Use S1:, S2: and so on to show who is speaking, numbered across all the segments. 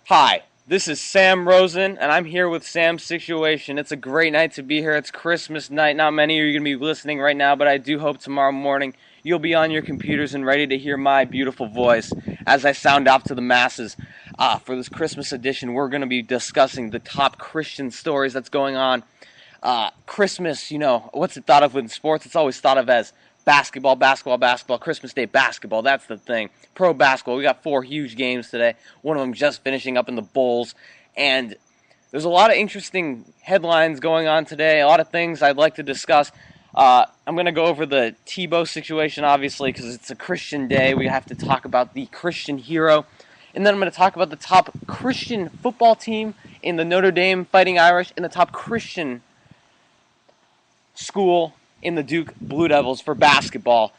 S1: Hi, this is Sam Rosen, and I'm here with Sam's Situation. It's a great night to be here. It's Christmas night. Not many of you are going to be listening right now, but I do hope tomorrow morning you'll be on your computers and ready to hear my beautiful voice as I sound off to the masses. For this Christmas edition, we're going to be discussing the top Christian stories that's going on. Christmas, what's it thought of in sports? It's always thought of as basketball, Christmas Day basketball. That's the thing. Pro basketball. We got 4 huge games today. One of them just finishing up in the Bulls. And there's a lot of interesting headlines going on today. A lot of things I'd like to discuss. I'm going to go over the Tebow situation, obviously, because it's a Christian day. We have to talk about the Christian hero. And then I'm going to talk about the top Christian football team in the Notre Dame Fighting Irish and the top Christian school in the Duke Blue Devils for basketball.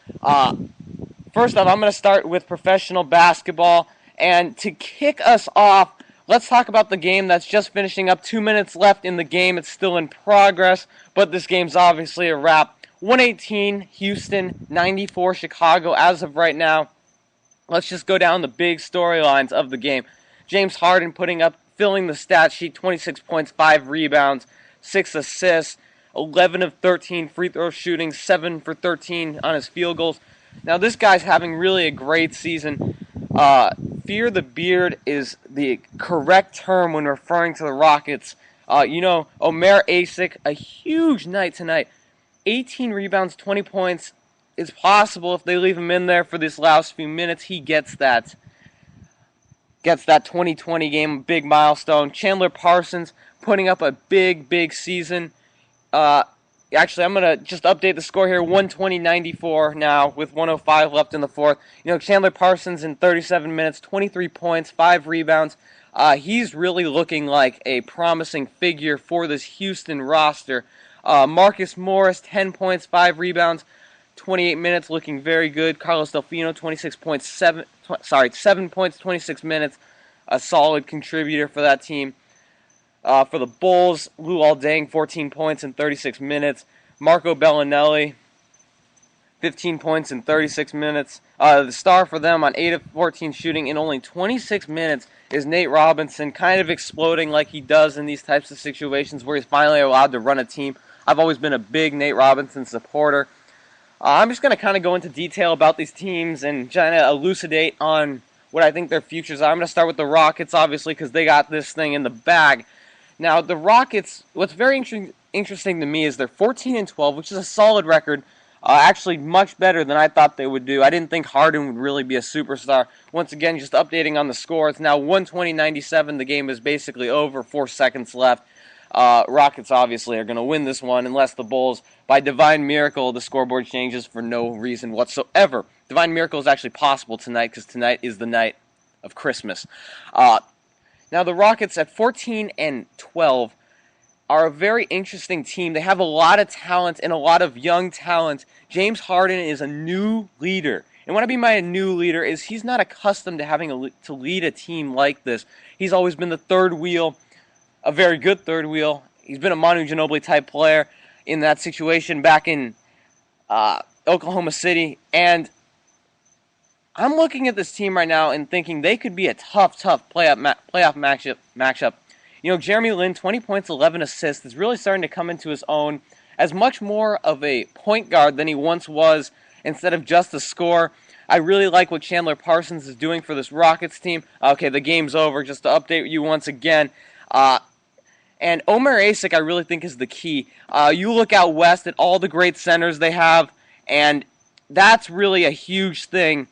S1: First off, I'm going to start with professional basketball. And to kick us off, let's talk about the game that's just finishing up. 2 minutes left in the game. It's still in progress, but this game's obviously a wrap. 118 Houston, 94 Chicago as of right now. Let's just go down the big storylines of the game. James Harden filling the stat sheet, 26 points, 5 rebounds, 6 assists, 11 of 13 free throw shooting, 7 for 13 on his field goals. Now this guy's having really a great season. Fear the beard is the correct term when referring to the Rockets. Omer Asik, a huge night tonight. 18 rebounds, 20 points is possible if they leave him in there for this last few minutes. He gets that 2020 game, big milestone. Chandler Parsons putting up a big season. Actually, I'm going to just update the score here. 120-94 now with 105 left in the fourth. Chandler Parsons in 37 minutes, 23 points, 5 rebounds. He's really looking like a promising figure for this Houston roster. Marcus Morris, 10 points, 5 rebounds, 28 minutes, looking very good. Carlos Delfino, 7 points, 26 minutes. A solid contributor for that team. For the Bulls, Luol Deng, 14 points in 36 minutes. Marco Bellinelli, 15 points in 36 minutes. The star for them on 8 of 14 shooting in only 26 minutes is Nate Robinson, kind of exploding like he does in these types of situations where he's finally allowed to run a team. I've always been a big Nate Robinson supporter. I'm just going to kind of go into detail about these teams and try to elucidate on what I think their futures are. I'm going to start with the Rockets, obviously, because they got this thing in the bag. Now, the Rockets, what's very interesting to me is they're 14-12, which is a solid record. Actually, much better than I thought they would do. I didn't think Harden would really be a superstar. Once again, just updating on the score. It's now 120-97. The game is basically over. 4 seconds left. Rockets, obviously, are going to win this one unless the Bulls, by divine miracle, the scoreboard changes for no reason whatsoever. Divine miracle is actually possible tonight because tonight is the night of Christmas. Now, the Rockets at 14-12 are a very interesting team. They have a lot of talent and a lot of young talent. James Harden is a new leader. And what I mean by a new leader is he's not accustomed to having to lead a team like this. He's always been the third wheel, a very good third wheel. He's been a Manu Ginobili type player in that situation back in Oklahoma City. And I'm looking at this team right now and thinking they could be a tough playoff matchup. Jeremy Lin, 20 points, 11 assists, is really starting to come into his own as much more of a point guard than he once was instead of just a scorer. I really like what Chandler Parsons is doing for this Rockets team. Okay, the game's over. Just to update you once again. And Omer Asik, I really think, is the key. You look out west at all the great centers they have, and that's really a huge thing.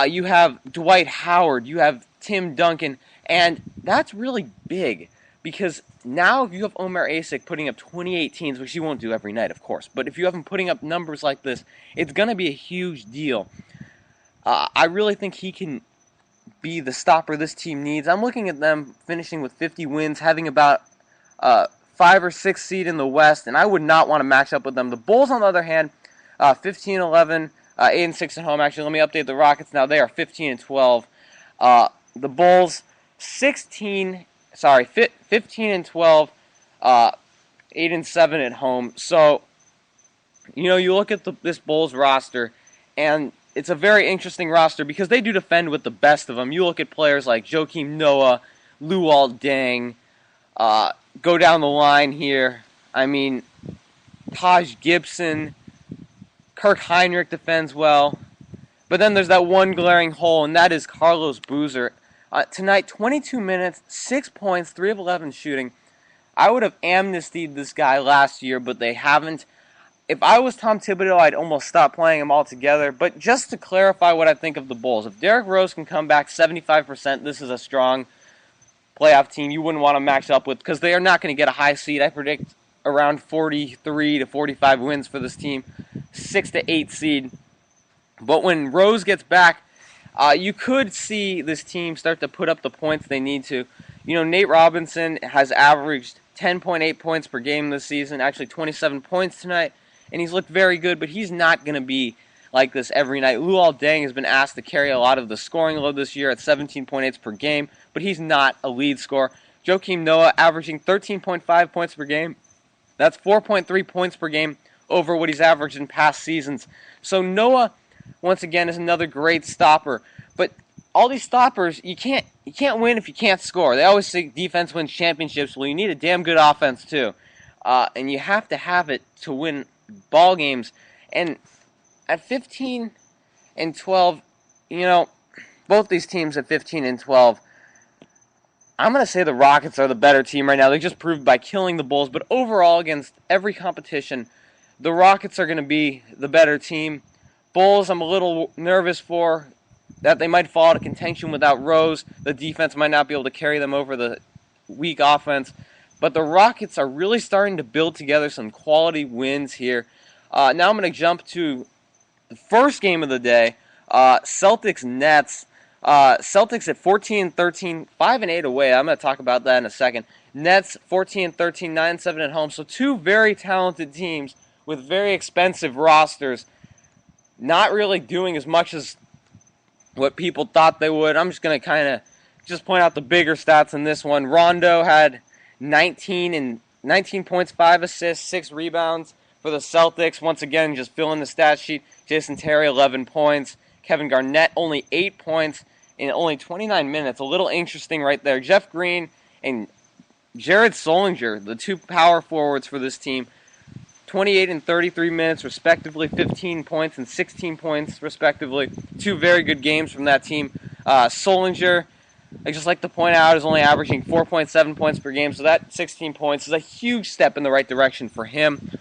S1: You have Dwight Howard, you have Tim Duncan, and that's really big because now if you have Omer Asik putting up 2018s, which he won't do every night, of course, but if you have him putting up numbers like this, it's going to be a huge deal. I really think he can be the stopper this team needs. I'm looking at them finishing with 50 wins, having about 5 or 6 seed in the West, and I would not want to match up with them. The Bulls, on the other hand, 15-11, 8-6 at home. Actually, let me update the Rockets now. They are 15-12. The Bulls 15-12, 8-7 at home. So, you look at this Bulls roster, and it's a very interesting roster because they do defend with the best of them. You look at players like Joakim Noah, Luol Deng. Go down the line here. I mean, Taj Gibson, Kirk Heinrich defends well. But then there's that one glaring hole, and that is Carlos Boozer. Tonight, 22 minutes, 6 points, 3 of 11 shooting. I would have amnestied this guy last year, but they haven't. If I was Tom Thibodeau, I'd almost stop playing him altogether. But just to clarify what I think of the Bulls, if Derrick Rose can come back 75%, this is a strong playoff team you wouldn't want to match up with because they are not going to get a high seed. I predict around 43 to 45 wins for this team, 6 to 8 seed. But when Rose gets back, you could see this team start to put up the points they need to. You know, Nate Robinson has averaged 10.8 points per game this season, actually 27 points tonight, and he's looked very good, but he's not going to be like this every night. Luol Deng has been asked to carry a lot of the scoring load this year at 17.8 per game, but he's not a lead scorer. Joakim Noah averaging 13.5 points per game. That's 4.3 points per game over what he's averaged in past seasons. So Noah, once again, is another great stopper. But all these stoppers, you can't win if you can't score. They always say defense wins championships. Well, you need a damn good offense too, and you have to have it to win ball games. And at 15 and 12, you know, both these teams at 15 and 12, I'm going to say the Rockets are the better team right now. They just proved by killing the Bulls. But overall, against every competition, the Rockets are going to be the better team. Bulls, I'm a little nervous for that they might fall out of contention without Rose. The defense might not be able to carry them over the weak offense. But the Rockets are really starting to build together some quality wins here. Now I'm going to jump to the first game of the day, Celtics-Nets. Celtics at 14-13, 5-8 away. I'm going to talk about that in a second. Nets 14-13, 9-7 at home. So two very talented teams with very expensive rosters, not really doing as much as what people thought they would. I'm just going to kind of just point out the bigger stats in this one. Rondo had 19 points, 5 assists, 6 rebounds for the Celtics. Once again, just filling the stat sheet. Jason Terry, 11 points. Kevin Garnett, only 8 points in only 29 minutes. A little interesting right there. Jeff Green and Jared Solinger, the two power forwards for this team, 28 and 33 minutes, respectively, 15 points and 16 points, respectively. Two very good games from that team. Solinger, I just like to point out, is only averaging 4.7 points per game, so that 16 points is a huge step in the right direction for him.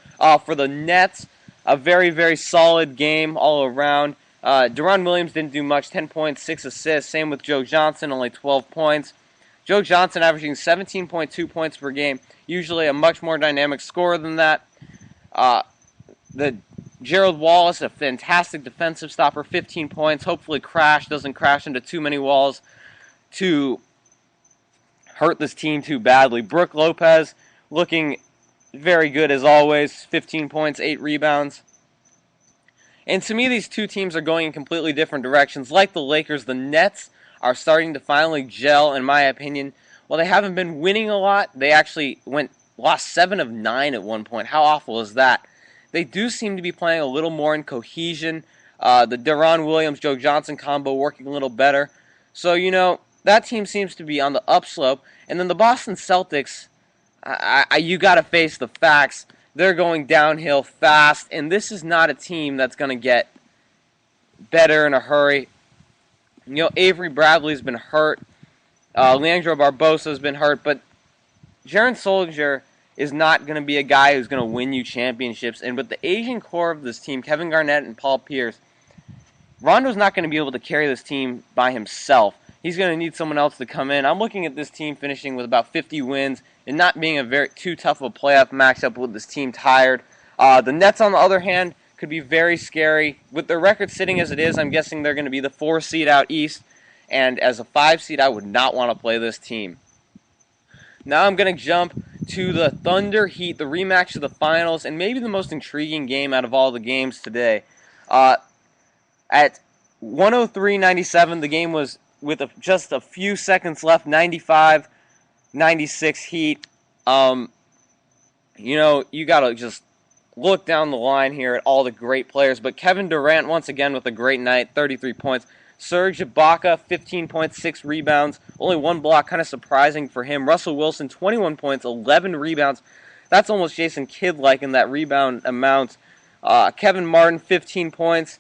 S1: For the Nets, a very, very solid game all around. Deron Williams didn't do much, 10 points, 6 assists. Same with Joe Johnson, only 12 points. Joe Johnson averaging 17.2 points per game, usually a much more dynamic scorer than that. The Gerald Wallace, a fantastic defensive stopper, 15 points. Hopefully doesn't crash into too many walls to hurt this team too badly. Brook Lopez looking very good as always, 15 points, 8 rebounds. And to me, these two teams are going in completely different directions. Like the Lakers, the Nets are starting to finally gel, in my opinion. While they haven't been winning a lot, they actually lost 7 of 9 at one point. How awful is that? They do seem to be playing a little more in cohesion. The Deron Williams-Joe Johnson combo working a little better. So, you know, that team seems to be on the upslope. And then the Boston Celtics, you got to face the facts. They're going downhill fast, and this is not a team that's going to get better in a hurry. You know, Avery Bradley's been hurt. Leandro Barbosa's been hurt, but Jaron Solinger is not going to be a guy who's going to win you championships. And with the Asian core of this team, Kevin Garnett and Paul Pierce, Rondo's not going to be able to carry this team by himself. He's going to need someone else to come in. I'm looking at this team finishing with about 50 wins and not being too tough of a playoff matchup with this team tired. The Nets, on the other hand, could be very scary. With their record sitting as it is, I'm guessing they're going to be the 4 seed out east. And as a 5 seed, I would not want to play this team. Now I'm going to jump to the Thunder Heat, the rematch of the finals, and maybe the most intriguing game out of all the games today. At 103-97, the game was with just a few seconds left, 95-96 Heat. You know, you got to just look down the line here at all the great players. But Kevin Durant, once again, with a great night, 33 points. Serge Ibaka, 15 points, 6 rebounds, only 1 block, kind of surprising for him. Russell Wilson, 21 points, 11 rebounds. That's almost Jason Kidd-like in that rebound amount. Kevin Martin, 15 points.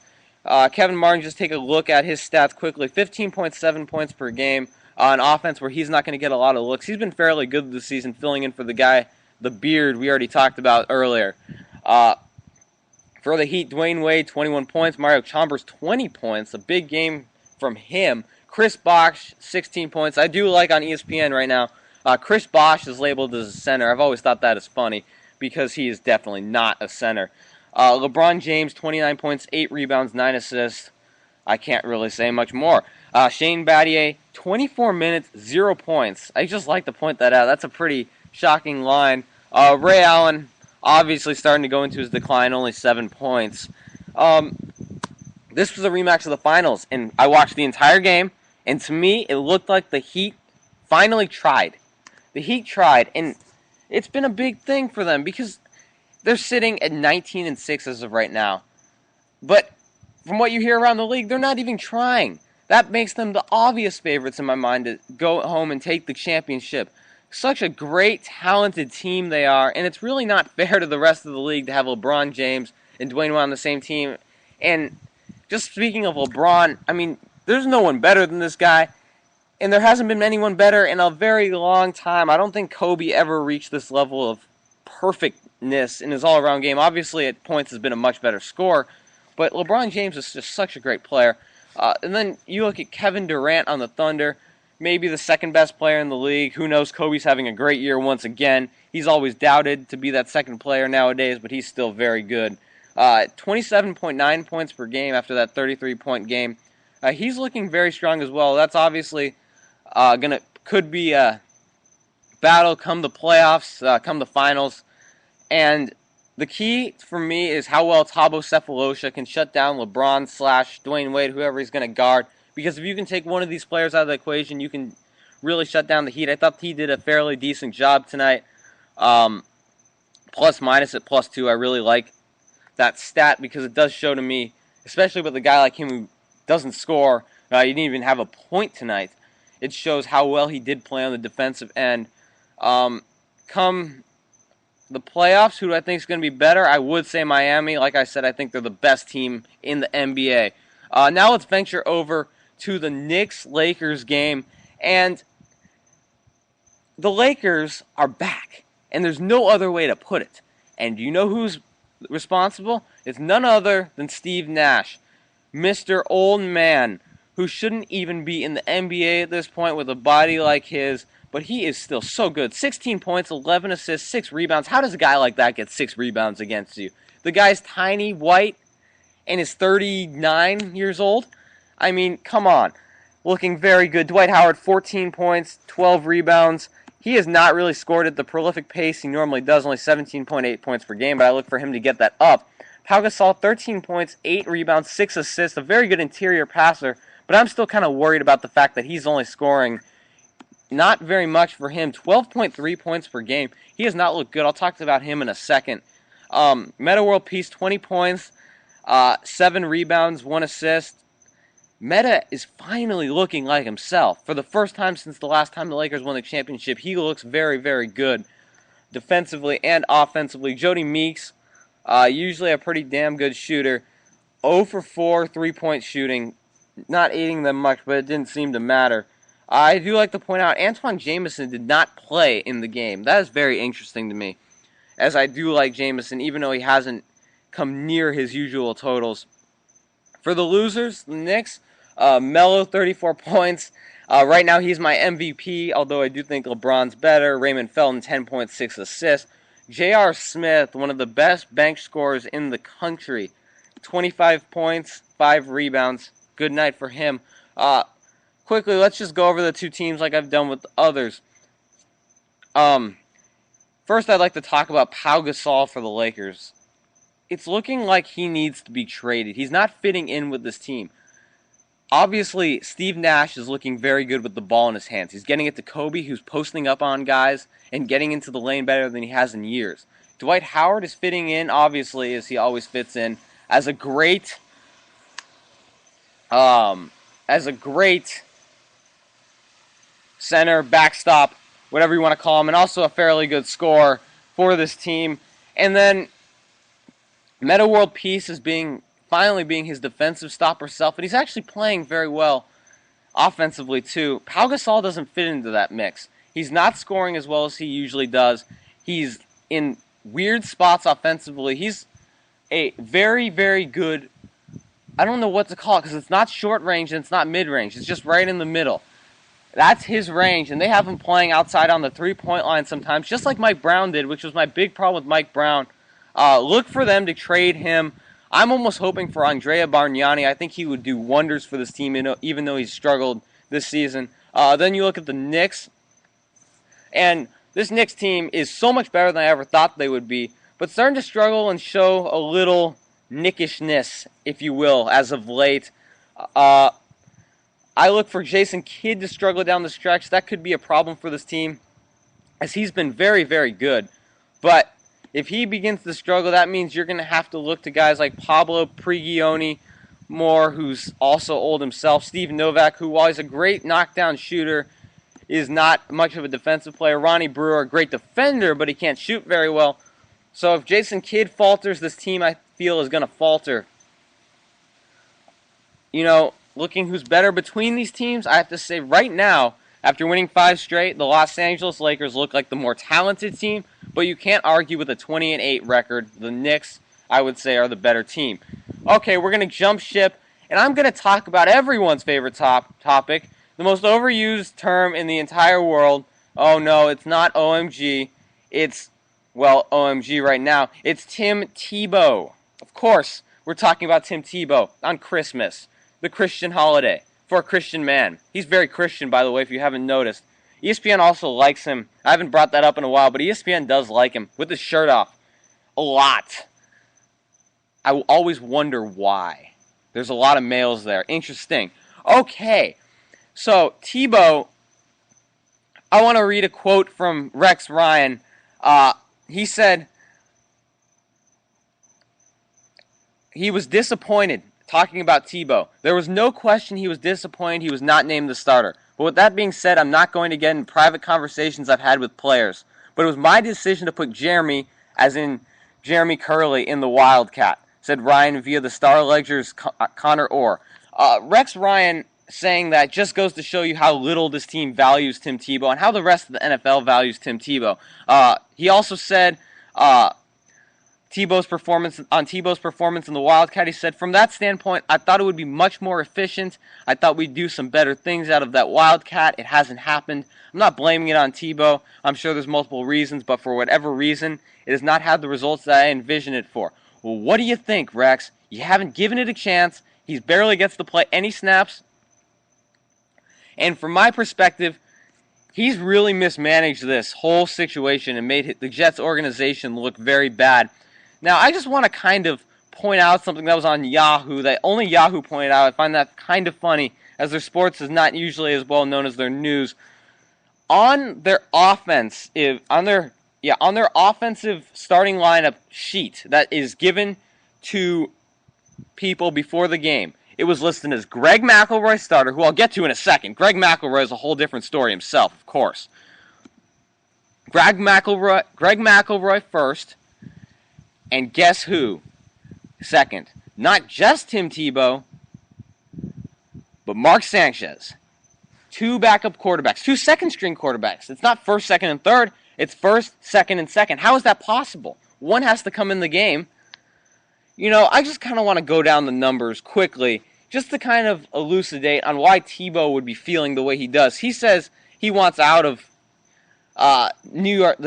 S1: Kevin Martin, just take a look at his stats quickly. 15.7 points per game on offense where he's not going to get a lot of looks. He's been fairly good this season, filling in for the guy, the beard we already talked about earlier. For the Heat, Dwayne Wade, 21 points. Mario Chalmers, 20 points. A big game from him. Chris Bosh, 16 points. I do like on ESPN right now, Chris Bosh is labeled as a center. I've always thought that is funny because he is definitely not a center. LeBron James, 29 points, 8 rebounds, 9 assists. I can't really say much more. Shane Battier, 24 minutes, 0 points. I just like to point that out. That's a pretty shocking line. Ray Allen, obviously starting to go into his decline, only 7 points. This was a rematch of the finals, and I watched the entire game, and to me, it looked like the Heat finally tried. The Heat tried, and it's been a big thing for them because they're sitting at 19-6 as of right now. But from what you hear around the league, they're not even trying. That makes them the obvious favorites in my mind to go home and take the championship. Such a great, talented team they are, and it's really not fair to the rest of the league to have LeBron James and Dwayne Wade on the same team. And just speaking of LeBron, I mean, there's no one better than this guy, and there hasn't been anyone better in a very long time. I don't think Kobe ever reached this level of perfectness in his all-around game. Obviously, at points has been a much better scorer, but LeBron James is just such a great player. And then you look at Kevin Durant on the Thunder, maybe the second best player in the league. Who knows? Kobe's having a great year once again. He's always doubted to be that second player nowadays, but he's still very good. 27.9 points per game after that 33-point game. He's looking very strong as well. That's obviously could be a battle come the playoffs, come the finals. And the key for me is how well Thabo Sefolosha can shut down LeBron / Dwayne Wade, whoever he's going to guard. Because if you can take one of these players out of the equation, you can really shut down the Heat. I thought he did a fairly decent job tonight. Plus minus at +2. I really like that stat because it does show to me, especially with a guy like him who doesn't score, he didn't even have a point tonight. It shows how well he did play on the defensive end. Come the playoffs, who do I think is going to be better? I would say Miami. Like I said, I think they're the best team in the NBA. Now let's venture over to the Knicks-Lakers game. And the Lakers are back. And there's no other way to put it. And you know who's responsible? It's none other than Steve Nash, Mr. Old Man, who shouldn't even be in the NBA at this point with a body like his, but he is still so good. 16 points, 11 assists, 6 rebounds. How does a guy like that get 6 rebounds against you? The guy's tiny, white, and is 39 years old. I mean, come on. Looking very good. Dwight Howard, 14 points, 12 rebounds. He has not really scored at the prolific pace he normally does, only 17.8 points per game, but I look for him to get that up. Pau Gasol, 13 points, 8 rebounds, 6 assists, a very good interior passer, but I'm still kind of worried about the fact that he's only scoring not very much for him. 12.3 points per game. He has not looked good. I'll talk about him in a second. Meta World Peace, 20 points, 7 rebounds, 1 assist. Meta is finally looking like himself. For the first time since the last time the Lakers won the championship, he looks very, very good defensively and offensively. Jody Meeks, usually a pretty damn good shooter. 0 for 4 3-point shooting. Not aiding them much, but it didn't seem to matter. I do like to point out, Antoine Jamison did not play in the game. That is very interesting to me, as I do like Jamison, even though he hasn't come near his usual totals. For the losers, the Knicks, Melo, 34 points. Right now, he's my MVP, although I do think LeBron's better. Raymond Felton, 10.6 assists. J.R. Smith, one of the best bench scorers in the country. 25 points, 5 rebounds. Good night for him. Quickly, let's just go over the two teams like I've done with the others. First, I'd like to talk about Pau Gasol for the Lakers. It's looking like he needs to be traded. He's not fitting in with this team. Obviously, Steve Nash is looking very good with the ball in his hands. He's getting it to Kobe, who's posting up on guys and getting into the lane better than he has in years. Dwight Howard is fitting in, obviously, as he always fits in, as a great as a great center, backstop, whatever you want to call him, and also a fairly good scorer for this team. And then Meta World Peace is finally being his defensive stopper self, and he's actually playing very well offensively too. Pau Gasol doesn't fit into that mix. He's not scoring as well as he usually does. He's in weird spots offensively. He's a very, very good, I don't know what to call it because it's not short range and it's not mid range. It's just right in the middle. That's his range, and they have him playing outside on the three-point line sometimes, just like Mike Brown did, which was my big problem with Mike Brown. Look for them to trade him. I'm almost hoping for Andrea Bargnani. I think he would do wonders for this team, even though he's struggled this season. Then you look at the Knicks, and this Knicks team is so much better than I ever thought they would be, but starting to struggle and show a little nickishness, if you will, as of late. I look for Jason Kidd to struggle down the stretch. That could be a problem for this team, as he's been very, very good. But if he begins to struggle, that means you're going to have to look to guys like Pablo Prigioni more, who's also old himself. Steve Novak, who, while he's a great knockdown shooter, is not much of a defensive player. Ronnie Brewer, a great defender, but he can't shoot very well. So if Jason Kidd falters, this team, I feel, is going to falter. Looking who's better between these teams, I have to say right now, after winning 5 straight, the Los Angeles Lakers look like the more talented team, but you can't argue with a 20-8 record. The Knicks, I would say, are the better team. Okay, we're going to jump ship, and I'm going to talk about everyone's favorite topic, the most overused term in the entire world. Oh no, it's not OMG. It's, OMG right now. It's Tim Tebow. Of course, we're talking about Tim Tebow on Christmas, the Christian holiday, for a Christian man. He's very Christian, by the way, if you haven't noticed. ESPN also likes him. I haven't brought that up in a while, but ESPN does like him, with his shirt off. A lot. I will always wonder why. There's a lot of males there. Interesting. Okay, so Tebow, I want to read a quote from Rex Ryan. He said he was disappointed. Talking about Tebow, there was no question he was disappointed he was not named the starter. But with that being said, I'm not going to get in private conversations I've had with players. But it was my decision to put Jeremy, as in Jeremy Curley, in the Wildcat, said Ryan via the Star Ledger's Connor Orr. Rex Ryan saying that just goes to show you how little this team values Tim Tebow and how the rest of the NFL values Tim Tebow. He also said Tebow's performance in the Wildcat, he said, from that standpoint, I thought it would be much more efficient. I thought we'd do some better things out of that Wildcat. It hasn't happened. I'm not blaming it on Tebow. I'm sure there's multiple reasons, but for whatever reason, it has not had the results that I envisioned it for. Well, what do you think, Rex? You haven't given it a chance. He barely gets to play any snaps. And from my perspective, he's really mismanaged this whole situation and made the Jets organization look very bad. Now, I just want to kind of point out something that was on Yahoo that only Yahoo pointed out. I find that kind of funny, as their sports is not usually as well known as their news. On their offensive starting lineup sheet that is given to people before the game, it was listed as Greg McElroy starter, who I'll get to in a second. Greg McElroy is a whole different story himself, of course. Greg McElroy first. And guess who? Second. Not just Tim Tebow, but Mark Sanchez. 2 backup quarterbacks. 2 second-string quarterbacks. It's not first, second, and third. It's first, second, and second. How is that possible? One has to come in the game. I just kind of want to go down the numbers quickly just to kind of elucidate on why Tebow would be feeling the way he does. He says he wants out of New York,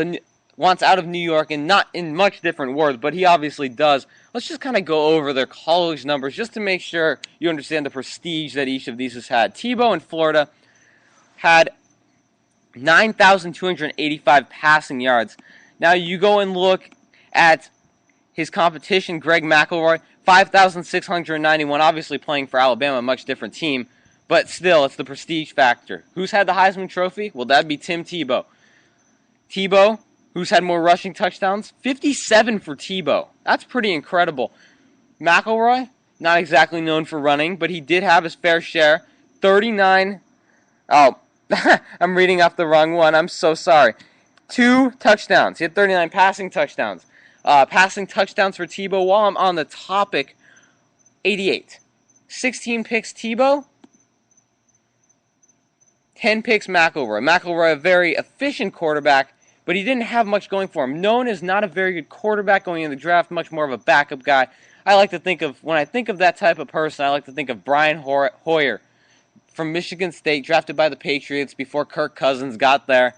S1: and not in much different words, but he obviously does. Let's just kind of go over their college numbers just to make sure you understand the prestige that each of these has had. Tebow in Florida had 9,285 passing yards. Now you go and look at his competition, Greg McElroy, 5,691, obviously playing for Alabama, a much different team, but still, it's the prestige factor. Who's had the Heisman Trophy? Well, that'd be Tim Tebow. Tebow, who's had more rushing touchdowns? 57 for Tebow. That's pretty incredible. McElroy, not exactly known for running, but he did have his fair share. 39. Oh, I'm reading off the wrong one. I'm so sorry. 2 touchdowns. He had 39 passing touchdowns. Passing touchdowns for Tebow. While I'm on the topic, 88. 16 picks Tebow. 10 picks McElroy. McElroy, a very efficient quarterback, but he didn't have much going for him. Known as not a very good quarterback going in the draft, much more of a backup guy. I like to think of, when I think of that type of person, I like to think of Brian Hoyer from Michigan State, drafted by the Patriots before Kirk Cousins got there.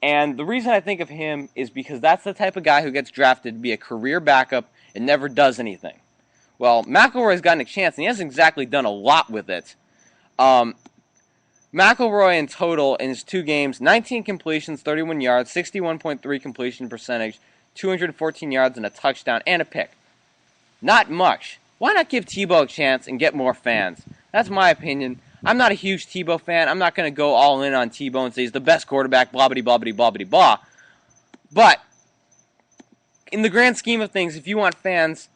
S1: And the reason I think of him is because that's the type of guy who gets drafted to be a career backup and never does anything. Well, McElroy's gotten a chance, and he hasn't exactly done a lot with it. McElroy in total in his 2 games, 19 completions, 31 yards, 61.3 completion percentage, 214 yards and a touchdown and a pick. Not much. Why not give Tebow a chance and get more fans? That's my opinion. I'm not a huge Tebow fan. I'm not going to go all in on Tebow and say he's the best quarterback, blah, blah, blah, blah, blah, blah, blah. But in the grand scheme of things, if you want fans,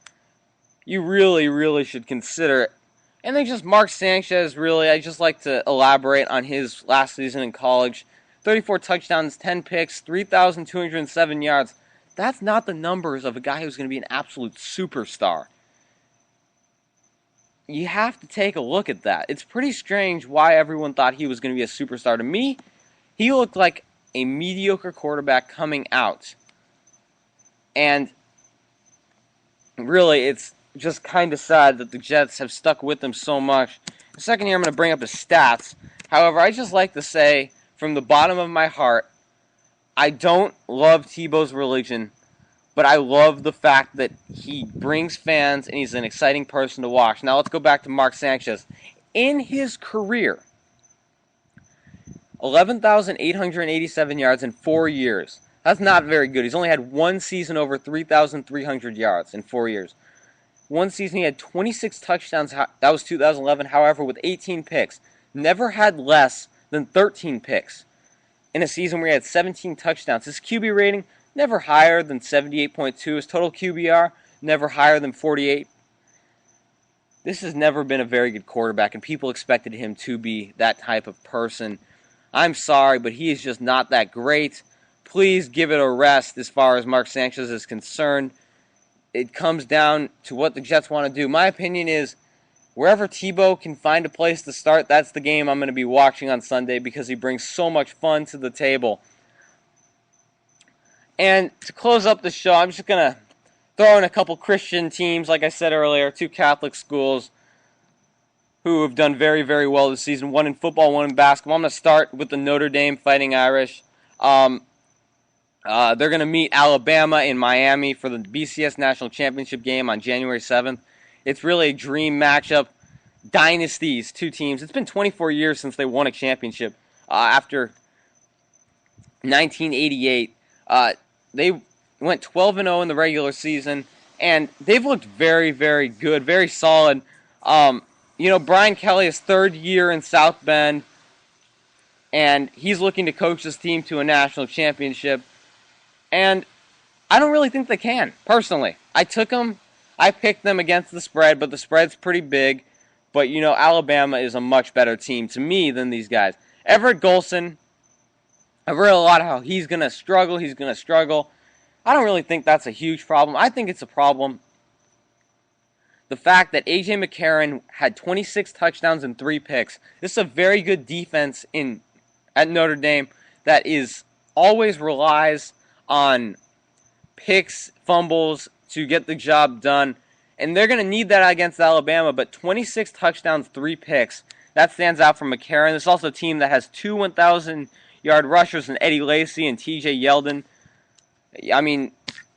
S1: you really, really should consider it. And then just Mark Sanchez, really, I just like to elaborate on his last season in college. 34 touchdowns, 10 picks, 3,207 yards. That's not the numbers of a guy who's going to be an absolute superstar. You have to take a look at that. It's pretty strange why everyone thought he was going to be a superstar. To me, he looked like a mediocre quarterback coming out. And really, it's just kind of sad that the Jets have stuck with him so much. In a second here, I'm going to bring up his stats. However, I just like to say, from the bottom of my heart, I don't love Tebow's religion, but I love the fact that he brings fans and he's an exciting person to watch. Now let's go back to Mark Sanchez. In his career, 11,887 yards in 4 years. That's not very good. He's only had 1 season over 3,300 yards in 4 years. 1 season he had 26 touchdowns. That was 2011, however, with 18 picks. Never had less than 13 picks in a season where he had 17 touchdowns. His QB rating, never higher than 78.2. His total QBR, never higher than 48. This has never been a very good quarterback, and people expected him to be that type of person. I'm sorry, but he is just not that great. Please give it a rest as far as Mark Sanchez is concerned. It comes down to what the Jets want to do. My opinion is, wherever Tebow can find a place to start, that's the game I'm going to be watching on Sunday because he brings so much fun to the table. And to close up the show, I'm just going to throw in a couple Christian teams, like I said earlier, 2 Catholic schools who have done very, very well this season. 1 in football, 1 in basketball. I'm going to start with the Notre Dame Fighting Irish. They're going to meet Alabama in Miami for the BCS National Championship game on January 7th. It's really a dream matchup. Dynasties, 2 teams. It's been 24 years since they won a championship. After 1988, they went 12-0 in the regular season, and they've looked very, very good, very solid. Brian Kelly is 3rd year in South Bend, and he's looking to coach this team to a national championship. And I don't really think they can, personally. I picked them against the spread, but the spread's pretty big. But, Alabama is a much better team to me than these guys. Everett Golson, I've read a lot of how he's going to struggle. I don't really think that's a huge problem. I think it's a problem. The fact that A.J. McCarron had 26 touchdowns and 3 picks. This is a very good defense at Notre Dame that always relies on picks, fumbles to get the job done. And they're going to need that against Alabama, but 26 touchdowns, 3 picks. That stands out from McCarron. This is also a team that has 2 1,000-yard rushers in Eddie Lacy and T.J. Yeldon. I mean,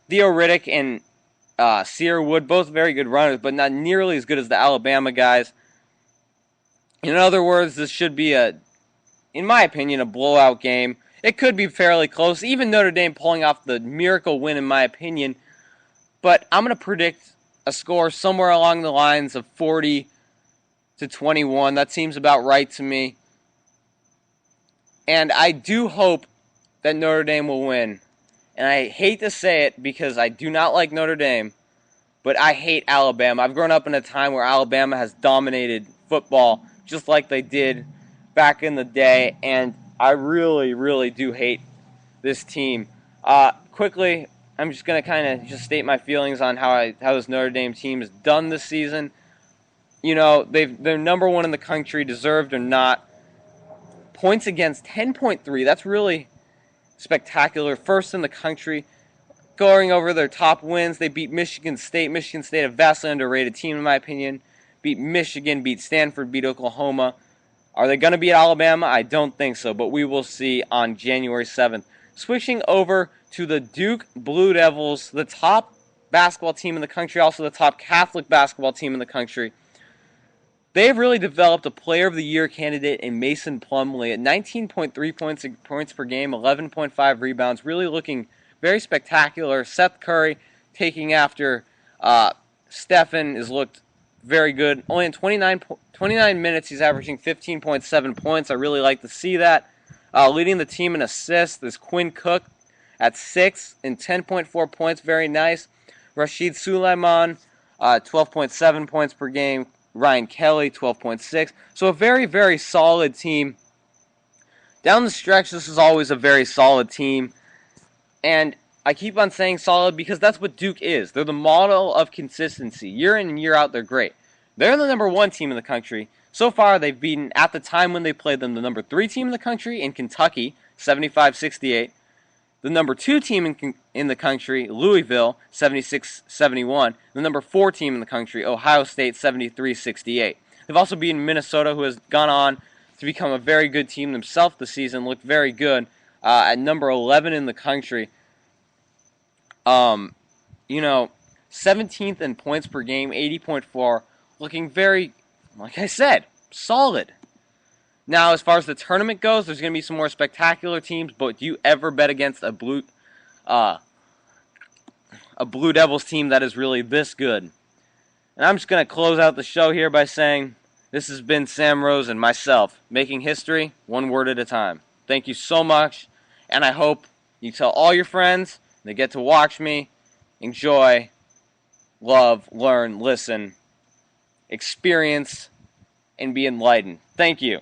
S1: Theo Riddick and Sear Wood, both very good runners, but not nearly as good as the Alabama guys. In other words, this should be, in my opinion, a blowout game. It could be fairly close, even Notre Dame pulling off the miracle win, in my opinion. But I'm going to predict a score somewhere along the lines of 40-21. That seems about right to me. And I do hope that Notre Dame will win. And I hate to say it because I do not like Notre Dame, but I hate Alabama. I've grown up in a time where Alabama has dominated football just like they did back in the day, and I really, really do hate this team. Quickly, I'm just going to kind of just state my feelings on how this Notre Dame team has done this season. You know, they're number one in the country, deserved or not. Points against 10.3. That's really spectacular. First in the country. Going over their top wins, they beat Michigan State. Michigan State, a vastly underrated team in my opinion. Beat Michigan, beat Stanford, beat Oklahoma. Are they going to beat Alabama? I don't think so, but we will see on January 7th. Switching over to the Duke Blue Devils, the top basketball team in the country, also the top Catholic basketball team in the country. They've really developed a Player of the Year candidate in Mason Plumlee at 19.3 points per game, 11.5 rebounds, really looking very spectacular. Seth Curry taking after Stephen has looked very good. Only in 29 minutes, he's averaging 15.7 points. I really like to see that. Leading the team in assists is Quinn Cook at 6 and 10.4 points. Very nice. Rashid Suleiman, 12.7 points per game. Ryan Kelly, 12.6. So a very, very solid team. Down the stretch, this is always a very solid team. And I keep on saying solid because that's what Duke is. They're the model of consistency. Year in and year out, they're great. They're the number one team in the country. So far, they've beaten, at the time when they played them, the number 3 team in the country in Kentucky, 75-68. The number 2 team in the country, Louisville, 76-71. The number 4 team in the country, Ohio State, 73-68. They've also beaten Minnesota, who has gone on to become a very good team themselves this season, looked very good, at number 11 in the country. 17th in points per game, 80.4, looking very, like I said, solid. Now, as far as the tournament goes, there's going to be some more spectacular teams, but do you ever bet against a Blue Devils team that is really this good? And I'm just going to close out the show here by saying this has been Sam Rose and myself, making history one word at a time. Thank you so much, and I hope you tell all your friends, they get to watch me, enjoy, love, learn, listen, experience, and be enlightened. Thank you.